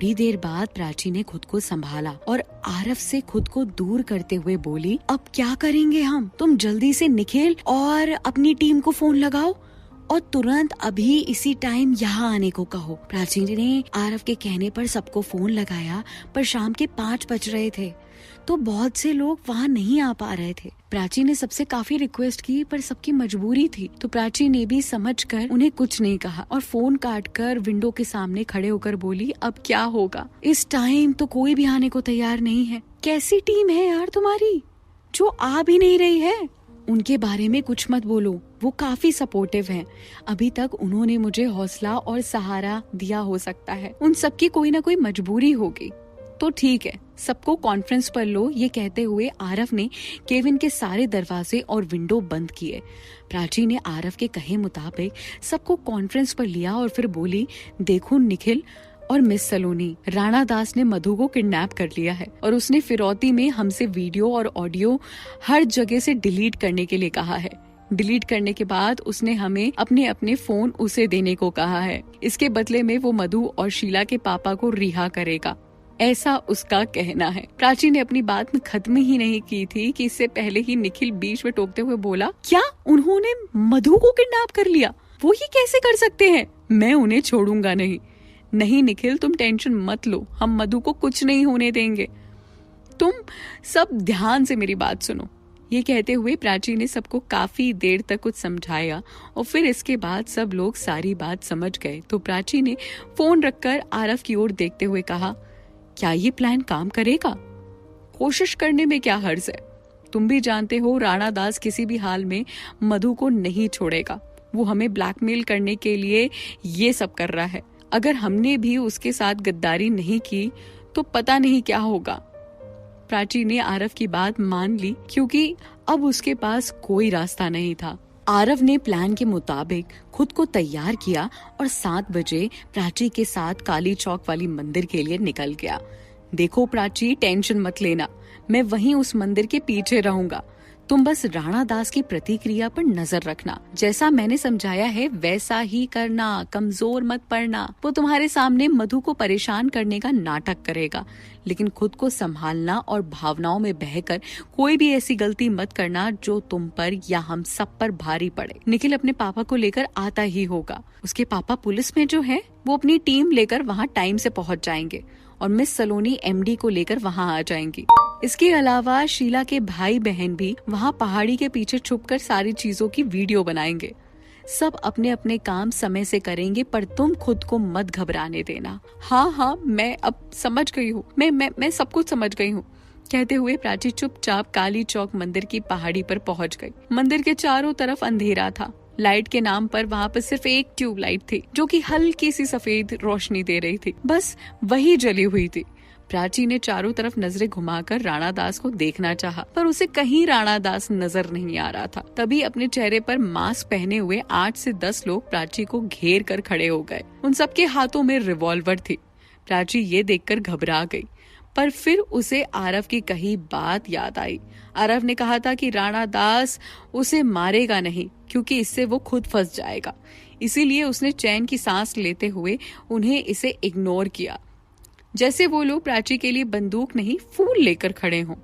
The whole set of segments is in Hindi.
थोड़ी देर बाद प्राची ने खुद को संभाला और आरव से खुद को दूर करते हुए बोली, अब क्या करेंगे हम? तुम जल्दी से निखिल और अपनी टीम को फोन लगाओ और तुरंत अभी इसी टाइम यहाँ आने को कहो। प्राची ने आरव के कहने पर सबको फोन लगाया, पर शाम के 5 बज रहे थे तो बहुत से लोग वहाँ नहीं आ पा रहे थे। प्राची ने सबसे काफी रिक्वेस्ट की, पर सबकी मजबूरी थी, तो प्राची ने भी समझकर उन्हें कुछ नहीं कहा और फोन काटकर विंडो के सामने खड़े होकर बोली, अब क्या होगा? इस टाइम तो कोई भी आने को तैयार नहीं है। कैसी टीम है यार तुम्हारी जो आ भी नहीं रही है? उनके बारे में कुछ मत बोलो, वो काफी सपोर्टिव हैं। अभी तक उन्होंने मुझे हौसला और सहारा दिया हो सकता है। उन सबकी कोई ना कोई मजबूरी होगी। तो ठीक है, सबको कॉन्फ्रेंस पर लो। ये कहते हुए आरव ने केविन के सारे दरवाजे और विंडो बंद किए। प्राची ने आरव के कहे मुताबिक सबको कॉन्फ्रेंस पर लिया और फिर बोली, देखो निखिल और मिस सलोनी, राणा दास ने मधु को किडनैप कर लिया है और उसने फिरौती में हमसे वीडियो और ऑडियो हर जगह से डिलीट करने के लिए कहा है। डिलीट करने के बाद उसने हमें अपने अपने फोन उसे देने को कहा है। इसके बदले में वो मधु और शीला के पापा को रिहा करेगा, ऐसा उसका कहना है। प्राची ने अपनी बात में खत्म ही नहीं की थी कि इससे पहले ही निखिल बीच में टोकते हुए बोला, क्या उन्होंने मधु को किडनैप कर लिया? वो ही कैसे कर सकते हैं? मैं उन्हें छोड़ूंगा नहीं। नहीं निखिल, तुम टेंशन मत लो, हम मधु को कुछ नहीं होने देंगे। तुम सब ध्यान से मेरी बात सुनो। ये कहते हुए प्राची ने सबको काफी देर तक कुछ समझाया और फिर इसके बाद सब लोग सारी बात समझ गए तो प्राची ने फोन रखकर आरव की ओर देखते हुए कहा, क्या ये प्लान काम करेगा? कोशिश करने में क्या हर्ज है? तुम भी जानते हो राणा दास किसी भी हाल में मधु को नहीं छोड़ेगा। वो हमें ब्लैकमेल करने के लिए ये सब कर रहा है। अगर हमने भी उसके साथ गद्दारी नहीं की तो पता नहीं क्या होगा। प्राची ने आरव की बात मान ली क्योंकि अब उसके पास कोई रास्ता नहीं था। आरव ने प्लान के मुताबिक खुद को तैयार किया और 7 बजे प्राची के साथ काली चौक वाली मंदिर के लिए निकल गया। देखो प्राची, टेंशन मत लेना, मैं वहीं उस मंदिर के पीछे रहूंगा। तुम बस राणा दास की प्रतिक्रिया पर नजर रखना। जैसा मैंने समझाया है वैसा ही करना, कमजोर मत पड़ना। वो तुम्हारे सामने मधु को परेशान करने का नाटक करेगा, लेकिन खुद को संभालना और भावनाओं में बहकर कोई भी ऐसी गलती मत करना जो तुम पर या हम सब पर भारी पड़े। निखिल अपने पापा को लेकर आता ही होगा। उसके पापा पुलिस में जो है वो अपनी टीम लेकर वहाँ टाइम से पहुँच जाएंगे और मिस सलोनी एमडी को लेकर वहाँ आ जाएंगी। इसके अलावा शीला के भाई बहन भी वहाँ पहाड़ी के पीछे छुपकर सारी चीजों की वीडियो बनाएंगे। सब अपने अपने काम समय से करेंगे, पर तुम खुद को मत घबराने देना। हाँ, मैं अब समझ गई हूँ, मैं सब कुछ समझ गई हूँ। कहते हुए प्राची चुपचाप काली चौक मंदिर की पहाड़ी पर पहुँच गई। मंदिर के चारों तरफ अंधेरा था। लाइट के नाम पर वहाँ पर सिर्फ एक ट्यूबलाइट थी जो कि हल्की सी सफेद रोशनी दे रही थी, बस वही जली हुई थी। प्राची ने चारों तरफ नजरें घुमाकर राणा दास को देखना चाहा, पर उसे कहीं राणा दास नजर नहीं आ रहा था। तभी अपने चेहरे पर मास्क पहने हुए 8 से 10 लोग प्राची को घेर कर खड़े हो गए। उन सबके हाथों में रिवॉल्वर थी। प्राची ये देखकर घबरा गई, पर फिर उसे आरव की कही बात याद आई। आरव ने कहा था कि राणा दास उसे मारेगा नहीं क्योंकि इससे वो खुद फंस जाएगा। इसीलिए उसने चैन की सांस लेते हुए उन्हें इसे इग्नोर किया, जैसे वो लोग प्राची के लिए बंदूक नहीं फूल लेकर खड़े हों।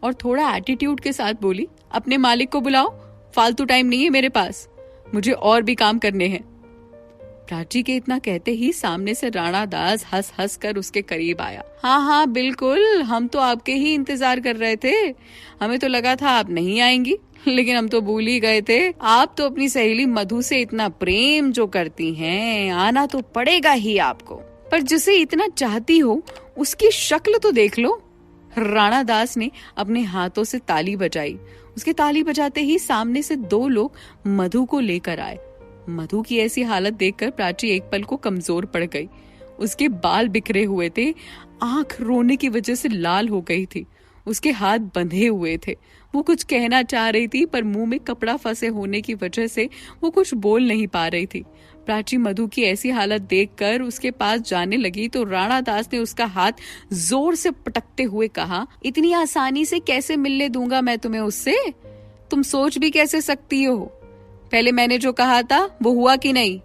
और थोड़ा एटीट्यूड के साथ बोली, अपने मालिक को बुलाओ, फालतू टाइम नहीं है मेरे पास, मुझे और भी काम करने हैं। प्राची के इतना कहते ही सामने से राणा दास हंस हंस कर उसके करीब आया। हाँ बिल्कुल, हम तो आपके ही इंतजार कर रहे थे। हमें तो लगा था आप नहीं आएंगी, लेकिन हम तो भूल ही गए थे। आप तो अपनी सहेली मधु से इतना प्रेम जो करती हैं, आना तो पड़ेगा ही आपको। पर जिसे इतना चाहती हो उसकी शक्ल तो देख लो। राणा दास ने अपने हाथों से ताली बजाई। उसके ताली बजाते ही सामने से 2 लोग मधु को लेकर आए। मधु की ऐसी हालत देखकर प्राची एक पल को कमजोर पड़ गई। उसके बाल बिखरे हुए थे, आंख रोने की वजह से लाल हो गई थी, उसके हाथ बंधे हुए थे। वो कुछ कहना चाह रही थी पर मुंह में कपड़ा फंसे होने की वजह से वो कुछ बोल नहीं पा रही थी। प्राची मधु की ऐसी हालत देखकर उसके पास जाने लगी तो राणा दास ने उसका हाथ जोर से पटकते हुए कहा, इतनी आसानी से कैसे मिलने दूंगा मैं तुम्हें उससे? तुम सोच भी कैसे सकती हो? पहले मैंने जो कहा था वो हुआ कि नहीं?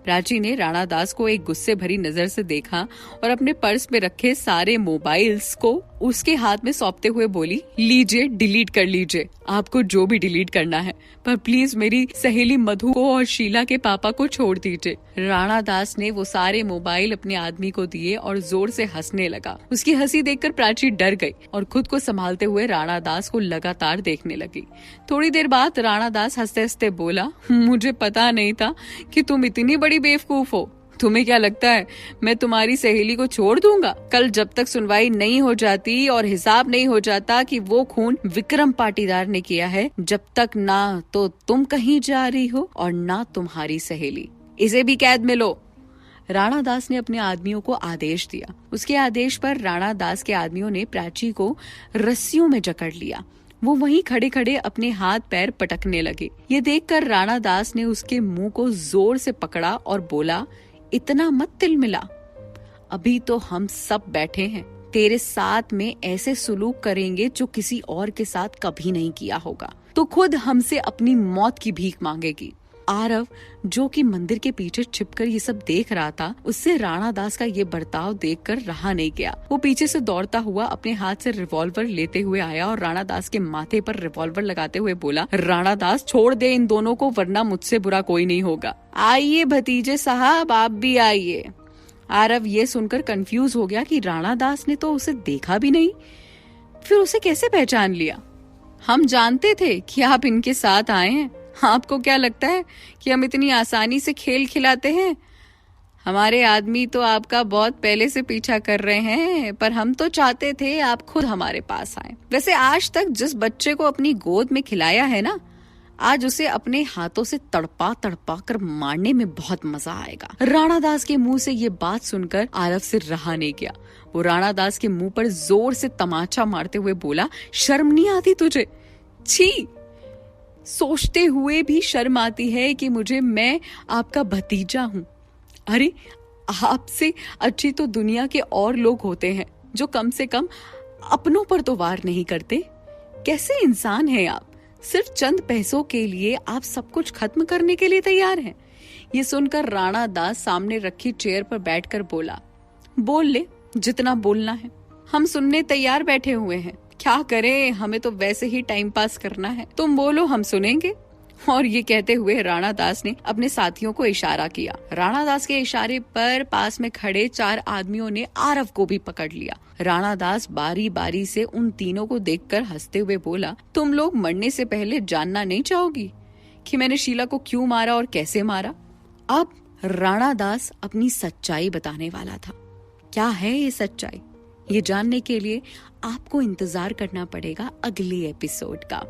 प्राची ने राणा दास को एक गुस्से भरी नजर से देखा और अपने पर्स में रखे सारे मोबाइल्स को उसके हाथ में सौंपते हुए बोली, लीजिए, डिलीट कर लीजिए, आपको जो भी डिलीट करना है, पर प्लीज मेरी सहेली मधु को और शीला के पापा को छोड़ दीजिए। राणा दास ने वो सारे मोबाइल अपने आदमी को दिए और जोर से हंसने लगा। उसकी हंसी देखकर प्राची डर गई और खुद को संभालते हुए राणा दास को लगातार देखने लगी। थोड़ी देर बाद राणा दास हंसते हंसते बोला, मुझे पता नहीं था कि तुम इतनी बड़ी बेवकूफ हो। तुम्हें क्या लगता है मैं तुम्हारी सहेली को छोड़ दूंगा? कल जब तक सुनवाई नहीं हो जाती और हिसाब नहीं हो जाता कि वो खून विक्रम पाटीदार ने किया है, जब तक ना तो तुम कहीं जा रही हो और ना तुम्हारी सहेली, इसे भी कैद में लो। राणा दास ने अपने आदमियों को आदेश दिया। उसके आदेश पर राणा दास के आदमियों ने प्राची को रस्सियों में जकड़ लिया। वो वहीं खड़े खड़े अपने हाथ पैर पटकने लगे। ये देखकर राणा दास ने उसके मुंह को जोर से पकड़ा और बोला, इतना मत तिलमिला, अभी तो हम सब बैठे हैं, तेरे साथ में ऐसे सुलूक करेंगे जो किसी और के साथ कभी नहीं किया होगा, तो खुद हमसे अपनी मौत की भीख मांगेगी। आरव, जो कि मंदिर के पीछे छिपकर ये सब देख रहा था, उससे राणा दास का ये बर्ताव देखकर रहा नहीं गया। वो पीछे से दौड़ता हुआ अपने हाथ से रिवॉल्वर लेते हुए आया और राणा दास के माथे पर रिवॉल्वर लगाते हुए बोला, राणा दास, छोड़ दे इन दोनों को, वरना मुझसे बुरा कोई नहीं होगा। आइए भतीजे साहब, आप भी आइए। आरव ये सुनकर कंफ्यूज हो गया कि राणा दास ने तो उसे देखा भी नहीं, फिर उसे कैसे पहचान लिया? हम जानते थे कि आप इनके साथ आए हैं। आपको क्या लगता है कि हम इतनी आसानी से खेल खिलाते हैं? हमारे आदमी तो आपका बहुत पहले से पीछा कर रहे हैं, पर हम तो चाहते थे आप खुद हमारे पास आए। वैसे आज तक जिस बच्चे को अपनी गोद में खिलाया है ना, आज उसे अपने हाथों से तड़पा तड़पा कर मारने में बहुत मजा आएगा। राणा दास के मुंह से ये बात सुनकर आरव से रहा नहीं गया। वो राणा दास के मुंह पर जोर से तमाचा मारते हुए बोला, शर्म नहीं आती तुझे? छी, सोचते हुए भी शर्म आती है कि मैं आपका भतीजा हूँ। अरे, आपसे अच्छी तो दुनिया के और लोग होते हैं जो कम से कम अपनों पर तो वार नहीं करते। कैसे इंसान हैं आप? सिर्फ चंद पैसों के लिए आप सब कुछ खत्म करने के लिए तैयार हैं। ये सुनकर राणा दास सामने रखी चेयर पर बैठकर बोला, बोल ले जितना बोलना है, हम सुनने तैयार बैठे हुए हैं। क्या करें, हमें तो वैसे ही टाइम पास करना है, तुम बोलो हम सुनेंगे। और ये कहते हुए राणा दास ने अपने साथियों को इशारा किया। राणा दास के इशारे पर पास में खड़े 4 आदमियों ने आरव को भी पकड़ लिया। राणा दास बारी बारी से उन तीनों को देखकर हंसते हुए बोला, तुम लोग मरने से पहले जानना नहीं चाहोगी कि मैंने शीला को क्यों मारा और कैसे मारा? अब राणा दास अपनी सच्चाई बताने वाला था। क्या है ये सच्चाई? ये जानने के लिए आपको इंतजार करना पड़ेगा अगले एपिसोड का।